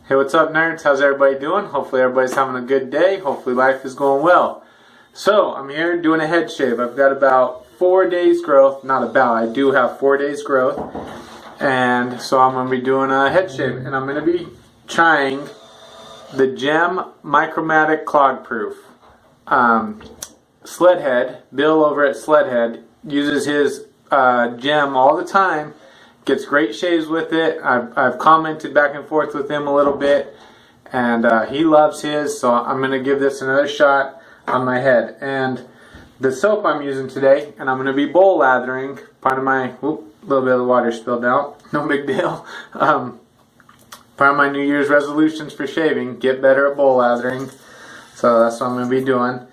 Hey, what's up, nerds? How's everybody doing? Hopefully everybody's having a good day. Hopefully life is going well. So, I'm here doing a head shave. I've got about 4 days growth. Not about, I do have 4 days growth. And so I'm going to be doing a head shave. And I'm going to be trying the Gem Micromatic Clog Pruf. Sledhead, Bill over at Sledhead, uses his Gem all the time. Gets great shaves with it. I've commented back and forth with him a little bit, and he loves his, so I'm going to give this another shot on my head. And the soap I'm using today, and I'm going to be bowl lathering, part of my, little bit of the water spilled out, no big deal. Part of my New Year's resolutions for shaving, get better at bowl lathering, so that's what I'm going to be doing.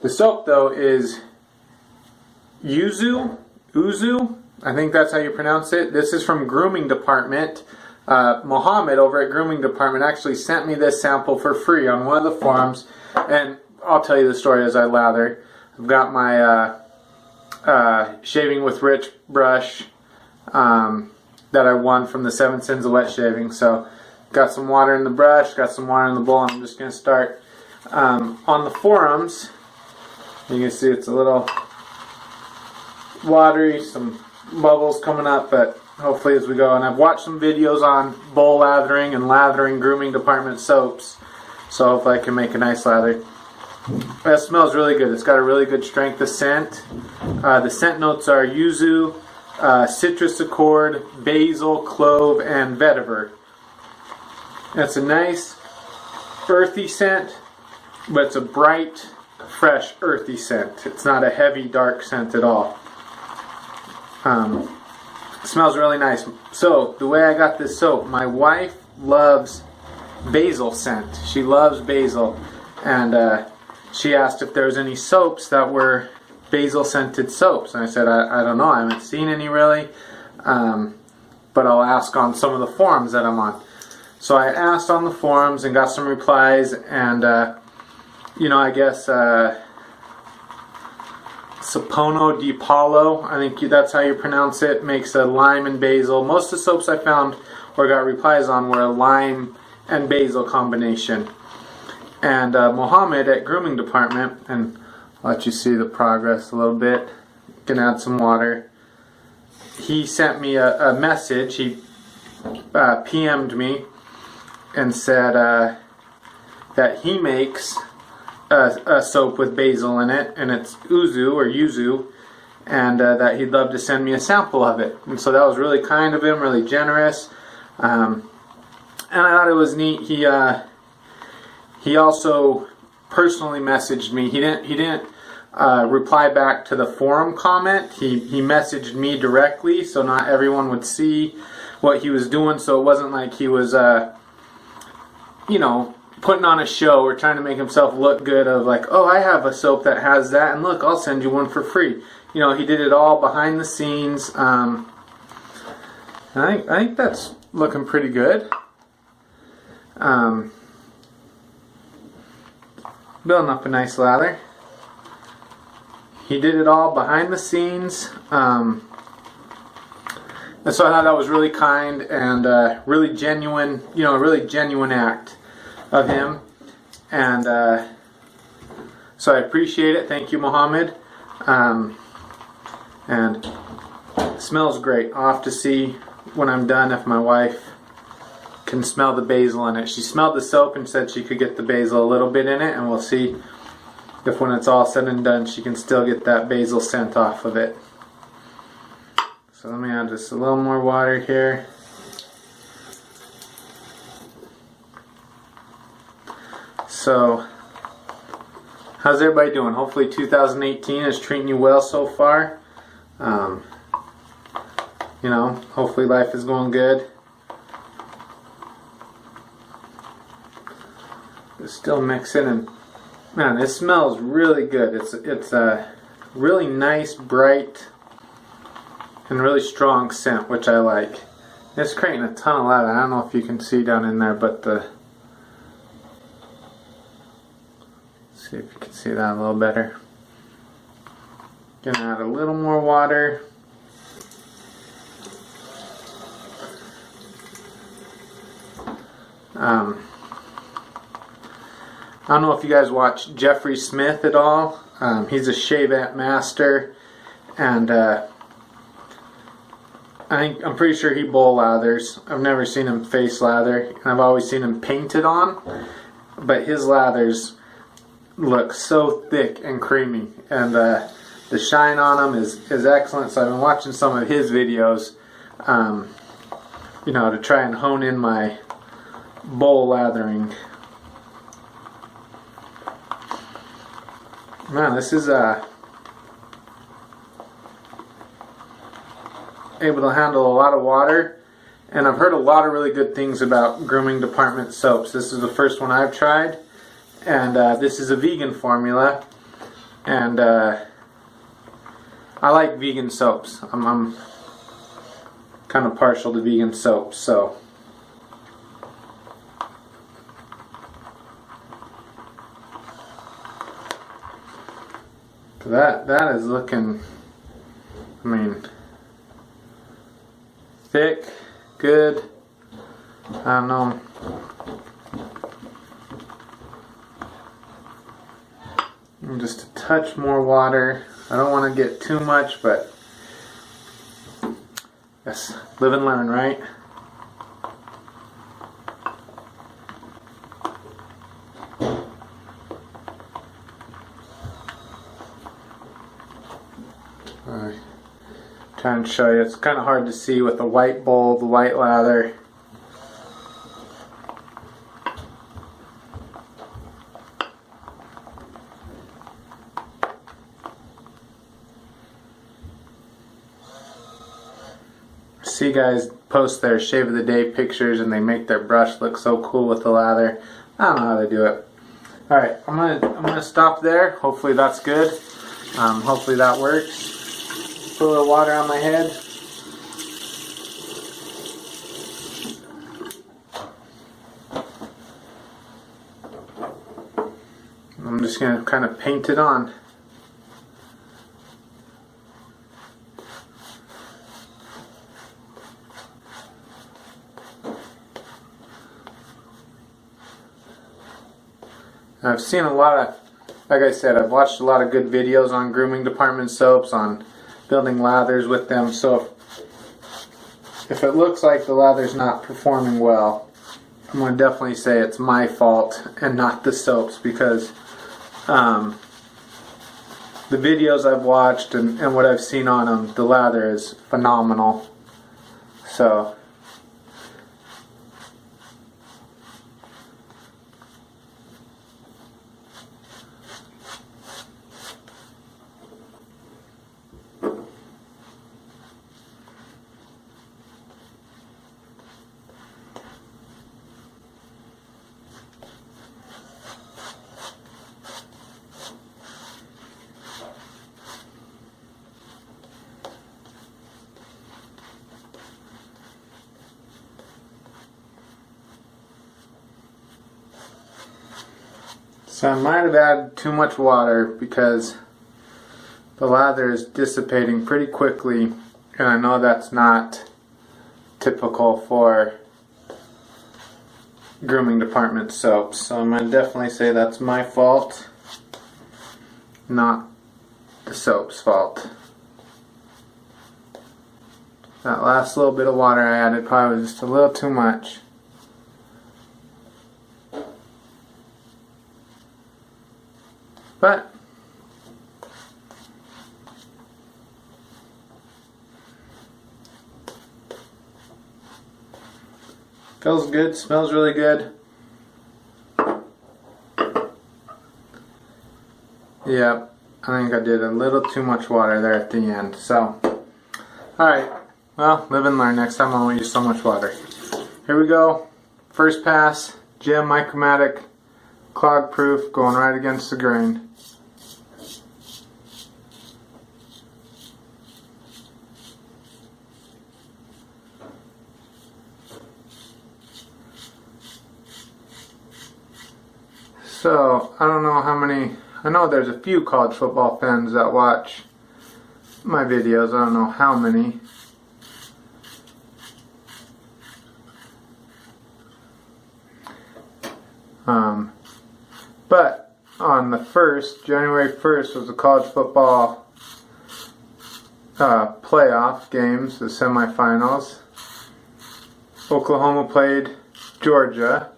The soap though is Yuzu, I think that's how you pronounce it. This is from Grooming Dept. Mohammed over at Grooming Dept. Actually sent me this sample for free on one of the forums, and I'll tell you the story as I lather. I've got my Shaving with Rich brush that I won from the 7 Sins of Wet Shaving. So got some water in the brush, got some water in the bowl, and I'm just going to start on the forums. You can see it's a little watery, some bubbles coming up, but hopefully as we go. And I've watched some videos on bowl lathering and lathering Grooming Dept. Soaps, so hopefully I can make a nice lather. That smells really good. It's got a really good strength of scent. The scent notes are yuzu, citrus accord, basil, clove, and vetiver. It's a nice earthy scent, but it's a bright, fresh, earthy scent. It's not a heavy, dark scent at all. It smells really nice. So, the way I got this soap, my wife loves basil scent. She loves basil. And she asked if there was any soaps that were basil scented soaps. And I said, I don't know. I haven't seen any really. But I'll ask on some of the forums that I'm on. So I asked on the forums and got some replies. And, you know, I guess Sapono di Palo, I think that's how you pronounce it, makes a lime and basil. Most of the soaps I found or got replies on were a lime and basil combination. And Mohammed at Grooming Dept., and I'll let you see the progress a little bit, can add some water. He sent me a message. He PM'd me and said that he makes a soap with basil in it, and it's Yuzu, and that he'd love to send me a sample of it. And so that was really kind of him, really generous. And I thought it was neat. He also personally messaged me. He didn't reply back to the forum comment. He messaged me directly, so not everyone would see what he was doing. So it wasn't like he was, you know, putting on a show or trying to make himself look good of like, oh, I have a soap that has that, and look, I'll send you one for free. You know, he did it all behind the scenes. I think that's looking pretty good. Building up a nice lather. He did it all behind the scenes. And so I thought that was really kind and really genuine, you know, a really genuine act of him. And so I appreciate it. Thank you, Mohammed. And it smells great. I'll have to see when I'm done if my wife can smell the basil in it. She smelled the soap and said she could get the basil a little bit in it, and we'll see if when it's all said and done she can still get that basil scent off of it. So let me add just a little more water here. So, how's everybody doing? Hopefully 2018 is treating you well so far. You know, hopefully life is going good. It's still mixing, and man, it smells really good. It's a really nice, bright, and really strong scent, which I like. It's creating a ton of lather. I don't know if you can see down in there, but see if you can see that a little better. Gonna add a little more water. I don't know if you guys watch Jeffrey Smith at all. He's a shave master, and I'm pretty sure he bowl lathers. I've never seen him face lather, and I've always seen him painted on. But his lathers look so thick and creamy, and the shine on them is excellent. So I've been watching some of his videos, you know, to try and hone in my bowl lathering. Man, this is able to handle a lot of water, and I've heard a lot of really good things about grooming department soaps. This is the first one I've tried, and this is a vegan formula, and I like vegan soaps. I'm kind of partial to vegan soaps, so that is looking, I mean, thick, good. I don't know. Just a touch more water. I don't want to get too much, but yes, live and learn, right? Try and show you. It's kind of hard to see with the white bowl, the white lather. See guys post their shave of the day pictures and they make their brush look so cool with the lather. I don't know how they do it. Alright, I'm gonna stop there. Hopefully that's good. Hopefully that works. Put a little water on my head. I'm just gonna kind of paint it on. I've seen a lot of, like I said, I've watched a lot of good videos on grooming department soaps, on building lathers with them, so if it looks like the lather's not performing well, I'm going to definitely say it's my fault and not the soaps, because the videos I've watched and what I've seen on them, the lather is phenomenal. So I might have added too much water because the lather is dissipating pretty quickly, and I know that's not typical for grooming department soaps, so I'm going to definitely say that's my fault, not the soap's fault. That last little bit of water I added probably was just a little too much. But feels good, smells really good. Yep, I think I did a little too much water there at the end. So, alright, well, live and learn. Next time I won't use so much water. Here we go. First pass, Gem Micromatic, Clog Pruf, going right against the grain. So, I don't know how many, I know there's a few college football fans that watch my videos, I don't know how many. But on the 1st, January 1st, was the college football playoff games, the semifinals. Oklahoma played Georgia,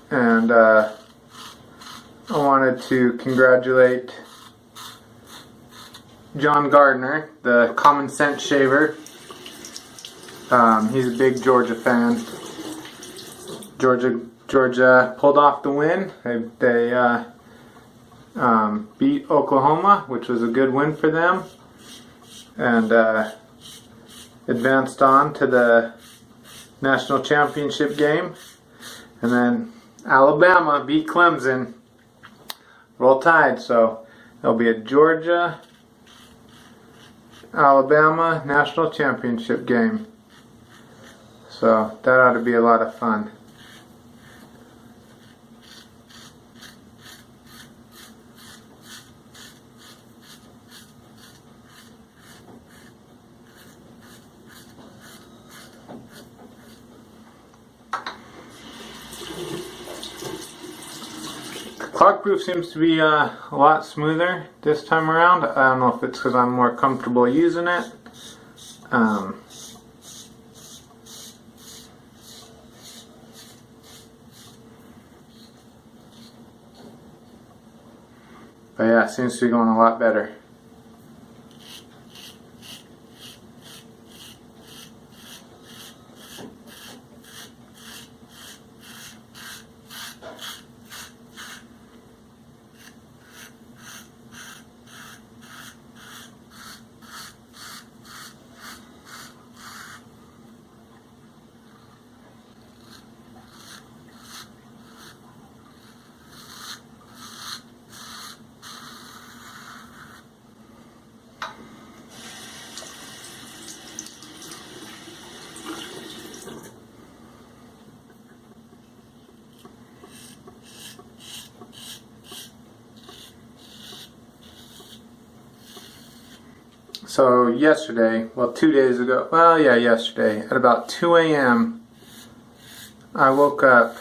and I wanted to congratulate John Gardner, the Common Sense shaver. He's a big Georgia fan. Georgia pulled off the win. They beat Oklahoma, which was a good win for them, and advanced on to the national championship game. And then Alabama beat Clemson. Roll Tide. So it'll be a Georgia-Alabama national championship game. So that ought to be a lot of fun. Clog Pruf seems to be a lot smoother this time around. I don't know if it's because I'm more comfortable using it. But yeah, it seems to be going a lot better. So yesterday, well 2 days ago, yesterday, at about 2 a.m. I woke up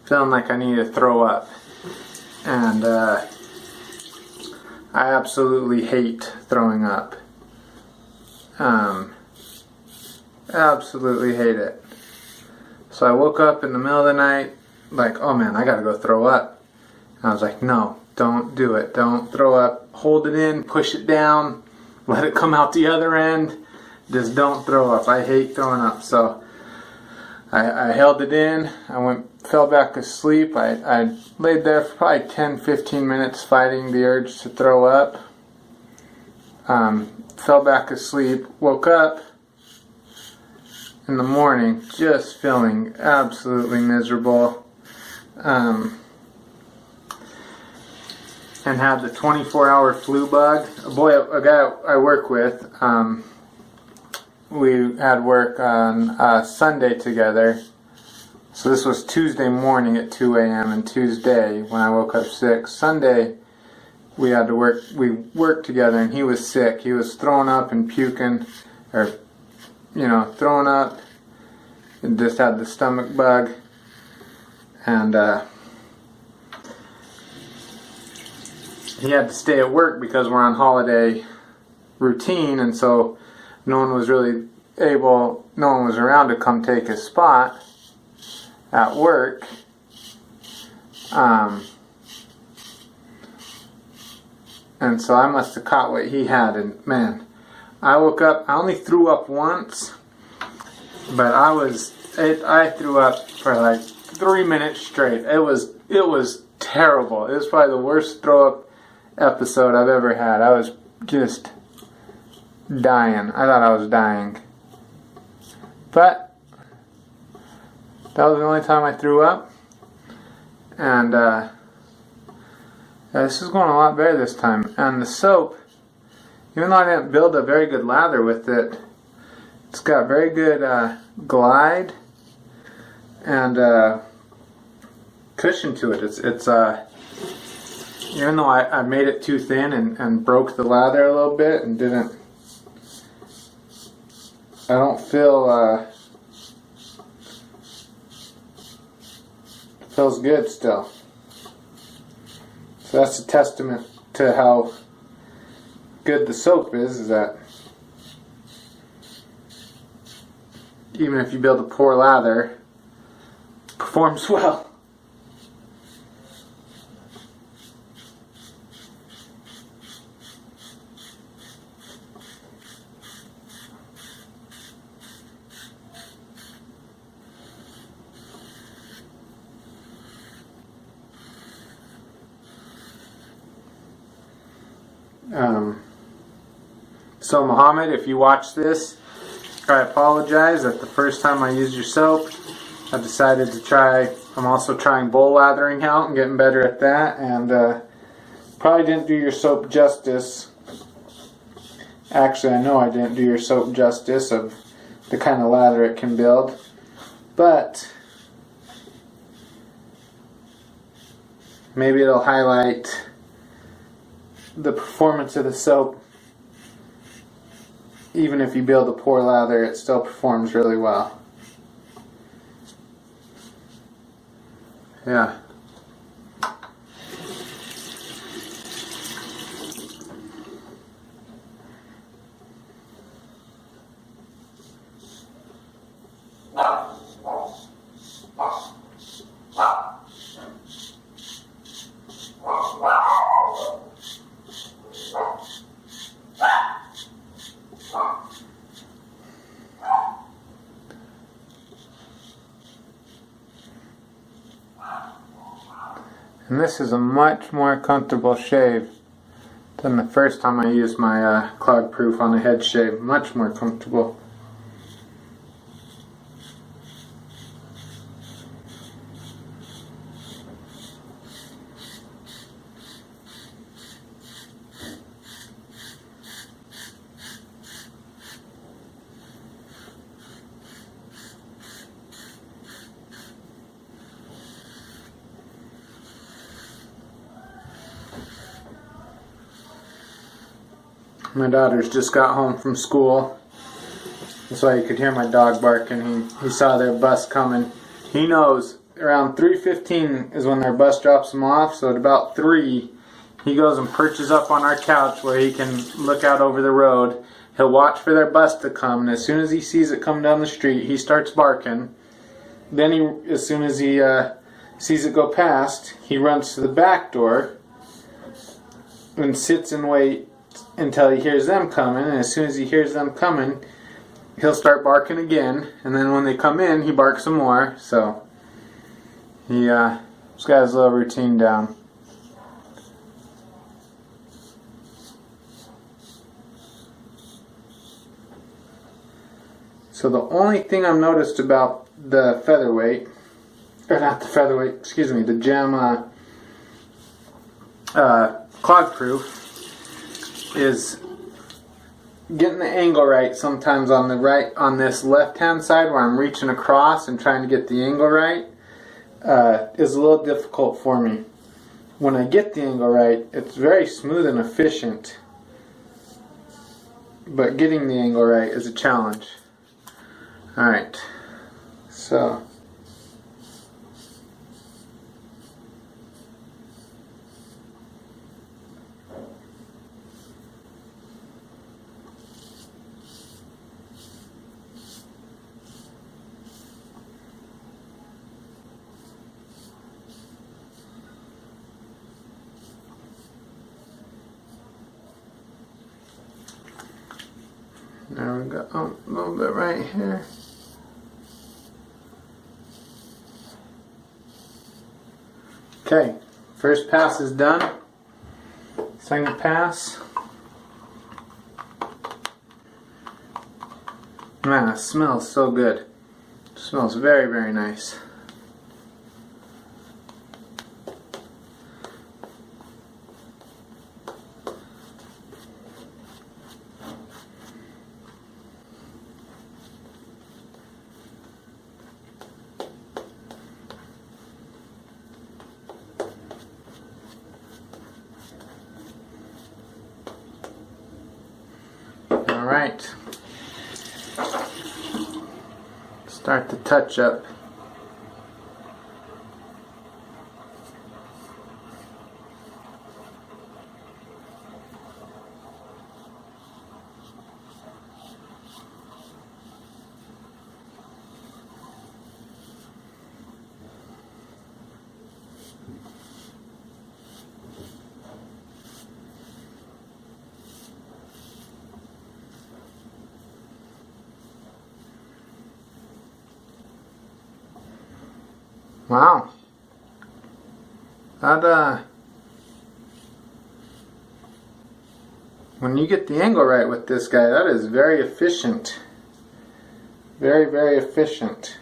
feeling like I needed to throw up. And I absolutely hate throwing up. Absolutely hate it. So I woke up in the middle of the night like, oh man, I gotta go throw up. And I was like, no. Don't do it. Don't throw up. Hold it in. Push it down. Let it come out the other end. Just don't throw up. I hate throwing up. So I held it in. I fell back asleep. I laid there for probably 10-15 minutes fighting the urge to throw up. Fell back asleep. Woke up in the morning just feeling absolutely miserable. And had the 24-hour flu bug. A guy I work with, we had work on Sunday together. So this was Tuesday morning at 2 a.m. and Tuesday when I woke up sick. Sunday we worked together and he was sick. He was throwing up and puking, or throwing up, and just had the stomach bug. And he had to stay at work because we're on holiday routine, and so no one was around to come take his spot at work. And so I must have caught what he had, and man, I woke up, I only threw up once, but I threw up for like 3 minutes straight. It was terrible. It was probably the worst throw up episode I've ever had. I was just dying. I thought I was dying. But that was the only time I threw up. And this is going a lot better this time. And the soap, even though I didn't build a very good lather with it, it's got very good glide and cushion to it. It's even though I made it too thin and broke the lather a little bit and I don't feel Feels good still. So that's a testament to how good the soap is that even if you build a poor lather, it performs well. So Muhammad, if you watch this, I apologize that the first time I used your soap, I decided to try, I'm also trying bowl lathering out and getting better at that, and probably didn't do your soap justice. Actually, I know I didn't do your soap justice of the kind of lather it can build, but maybe it'll highlight the performance of the soap. Even if you build a poor lather, it still performs really well. Yeah. And this is a much more comfortable shave than the first time I used my Clog Pruf on a head shave. Much more comfortable. My daughter's just got home from school. That's why you could hear my dog barking. He saw their bus coming. He knows around 3:15 is when their bus drops him off. So at about 3, he goes and perches up on our couch where he can look out over the road. He'll watch for their bus to come, and as soon as he sees it come down the street, he starts barking. Then as soon as he sees it go past, he runs to the back door and sits and waits until he hears them coming, and as soon as he hears them coming, he'll start barking again, and then when they come in, he barks some more. So he's got his little routine down. So the only thing I've noticed about the featherweight, or not the featherweight, excuse me, the Gem Clog Pruf, is getting the angle right. Sometimes on this left hand side where I'm reaching across and trying to get the angle right is a little difficult for me. When I get the angle right, it's very smooth and efficient, but getting the angle right is a challenge. Alright, so there we go. Oh, a little bit right here. Okay, first pass is done. Second pass. Man, it smells so good. It smells very, very nice. Alright, start the touch up. Wow. That, when you get the angle right with this guy, that is very efficient. Very, very efficient.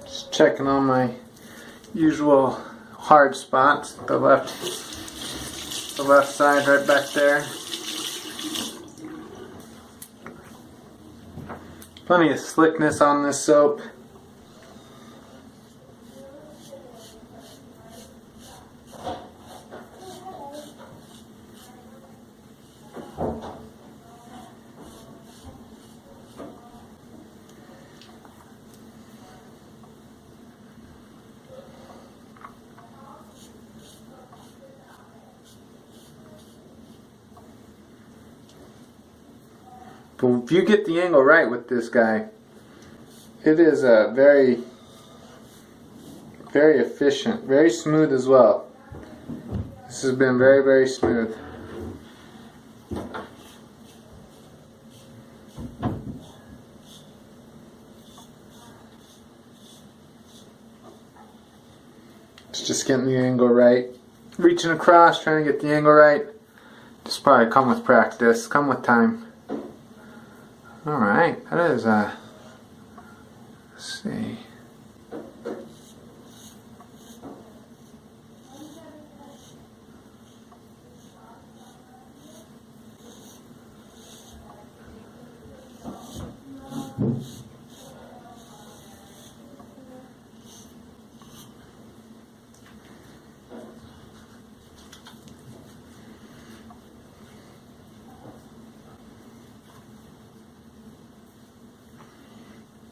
Just checking on my usual hard spots. The left side right back there. Plenty of slickness on this soap. But if you get the angle right with this guy, it is a very, very efficient, very smooth as well. This has been very, very smooth. It's just getting the angle right. Reaching across, trying to get the angle right. Just probably come with practice, come with time. Alright, that is, let's see.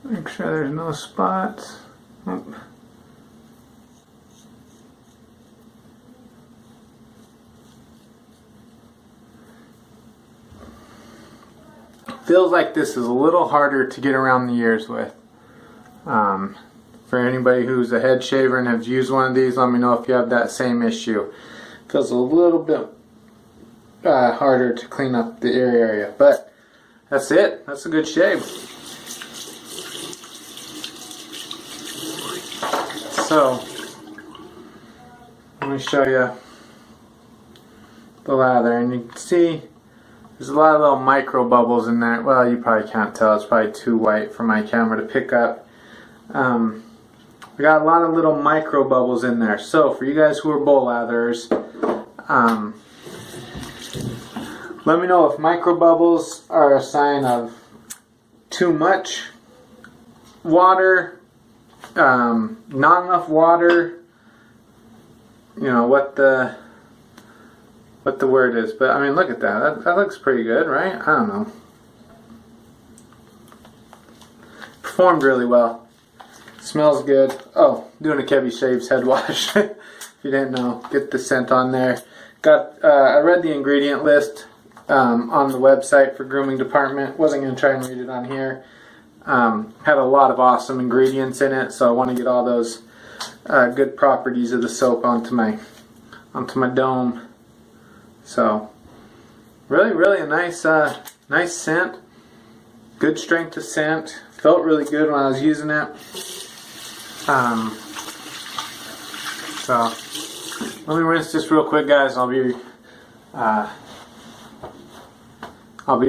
Make sure there's no spots. Oop. Feels like this is a little harder to get around the ears with. For anybody who's a head shaver and has used one of these, let me know if you have that same issue. Feels a little bit harder to clean up the ear area, but that's it. That's a good shave. So, let me show you the lather, and you can see there's a lot of little micro bubbles in there. Well, you probably can't tell, it's probably too white for my camera to pick up. I got a lot of little micro bubbles in there. So for you guys who are bowl latherers, let me know if micro bubbles are a sign of too much water, not enough water, you know, what the word is. But I mean, look at that. That looks pretty good, right? I don't know. Performed really well. Smells good. Oh, doing a Kevy Shaves head wash. If you didn't know, get the scent on there. Got I read the ingredient list on the website for Grooming Department. Wasn't going to try and read it on here. Had a lot of awesome ingredients in it, so I want to get all those good properties of the soap onto my dome. So really a nice nice scent. Good strength of scent. Felt really good when I was using it. So let me rinse this real quick, guys. I'll be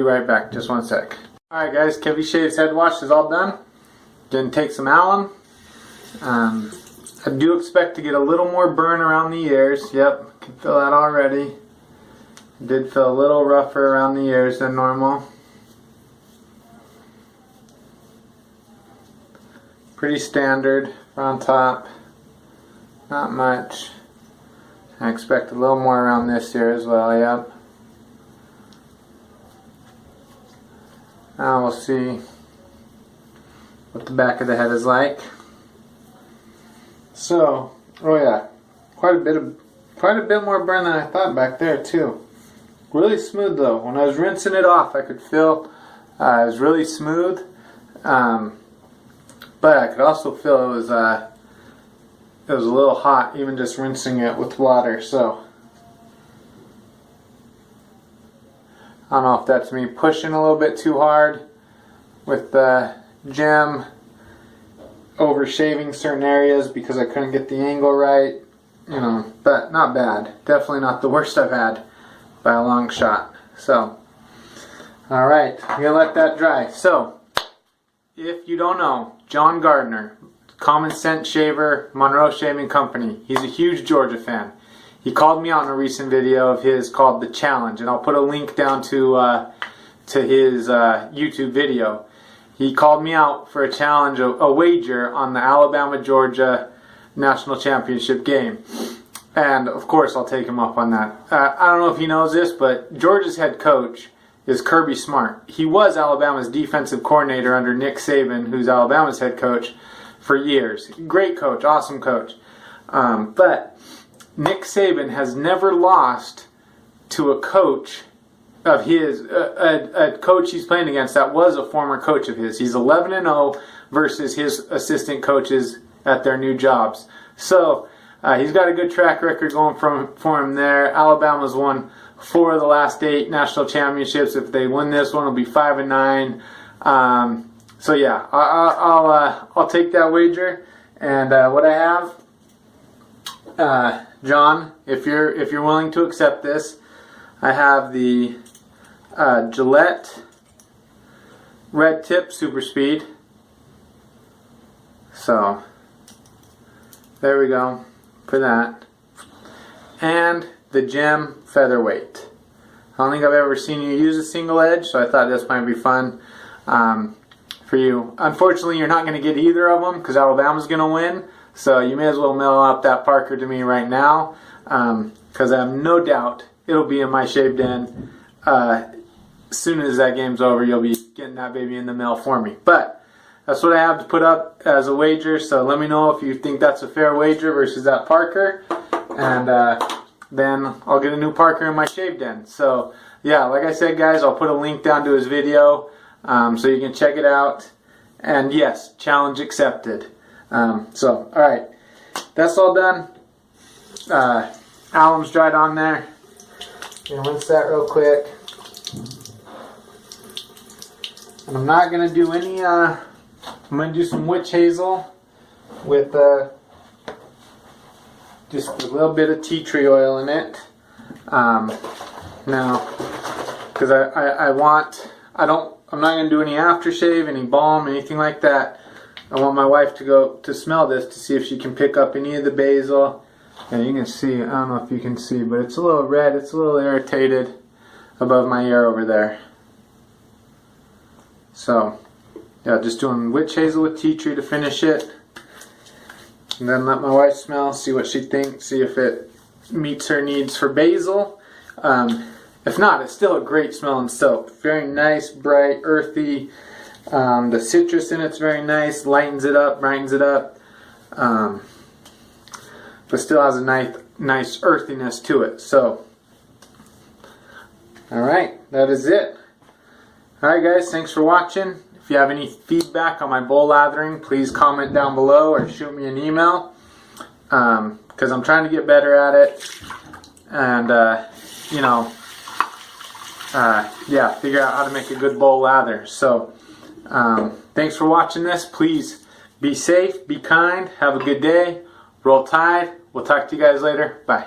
right back. Just one sec. Alright guys, Kevy Shaves head wash is all done. Gonna take some alum. I do expect to get a little more burn around the ears. Yep, can feel that already. Did feel a little rougher around the ears than normal. Pretty standard on top. Not much. I expect a little more around this ear as well, yep. Now we'll see what the back of the head is like. So, oh yeah, quite a bit more burn than I thought back there too. Really smooth though. When I was rinsing it off, I could feel it was really smooth, but I could also feel it was a little hot, even just rinsing it with water. So I don't know if that's me pushing a little bit too hard with the gem, over shaving certain areas because I couldn't get the angle right, you know, but not bad. Definitely not the worst I've had by a long shot. So, alright, I'm gonna let that dry. So, if you don't know, John Gardner, Common Sense Shaver, Monroe Shaving Company, he's a huge Georgia fan. He called me out in a recent video of his called The Challenge, and I'll put a link down to his YouTube video. He called me out for a challenge, a wager on the Alabama-Georgia National Championship game. And of course I'll take him up on that. I don't know if he knows this, but Georgia's head coach is Kirby Smart. He was Alabama's defensive coordinator under Nick Saban, who's Alabama's head coach, for years. Great coach, awesome coach. But Nick Saban has never lost to a coach of his, a coach he's playing against that was a former coach of his. He's 11-0 versus his assistant coaches at their new jobs. So he's got a good track record going for him there. Alabama's won 4 of the last 8 national championships. If they win this one, it'll be 5-9. So yeah, I'll take that wager. And what I have, John, if you're willing to accept this, I have the Gillette Red Tip Super Speed. So there we go for that. And the Gem Featherweight. I don't think I've ever seen you use a single edge, so I thought this might be fun for you. Unfortunately, you're not going to get either of them because Alabama's going to win. So you may as well mail out that Parker to me right now because I have no doubt it'll be in my shave den. As soon as that game's over, you'll be getting that baby in the mail for me. But that's what I have to put up as a wager. So let me know if you think that's a fair wager versus that Parker. And then I'll get a new Parker in my shave den. So yeah, like I said, guys, I'll put a link down to his video so you can check it out. And yes, challenge accepted. So, alright, that's all done. Alum's dried on there. Gonna rinse that real quick. And I'm not gonna do any, I'm gonna do some witch hazel with just a little bit of tea tree oil in it. Now, because I'm not gonna do any aftershave, any balm, anything like that. I want my wife to go to smell this to see if she can pick up any of the basil. And you can see, I don't know if you can see, but it's a little red, it's a little irritated above my ear over there. So, yeah, just doing witch hazel with tea tree to finish it. And then let my wife smell, see what she thinks, see if it meets her needs for basil. If not, it's still a great smelling soap. Very nice, bright, earthy. The citrus in it's very nice, lightens it up, brightens it up. But still has a nice earthiness to it. So, alright, that is it. Alright guys, thanks for watching. If you have any feedback on my bowl lathering, please comment down below or shoot me an email. Because I'm trying to get better at it. And, yeah, figure out how to make a good bowl lather. So, thanks for watching this. Please be safe, be kind, have a good day, roll tide. We'll talk to you guys later. Bye.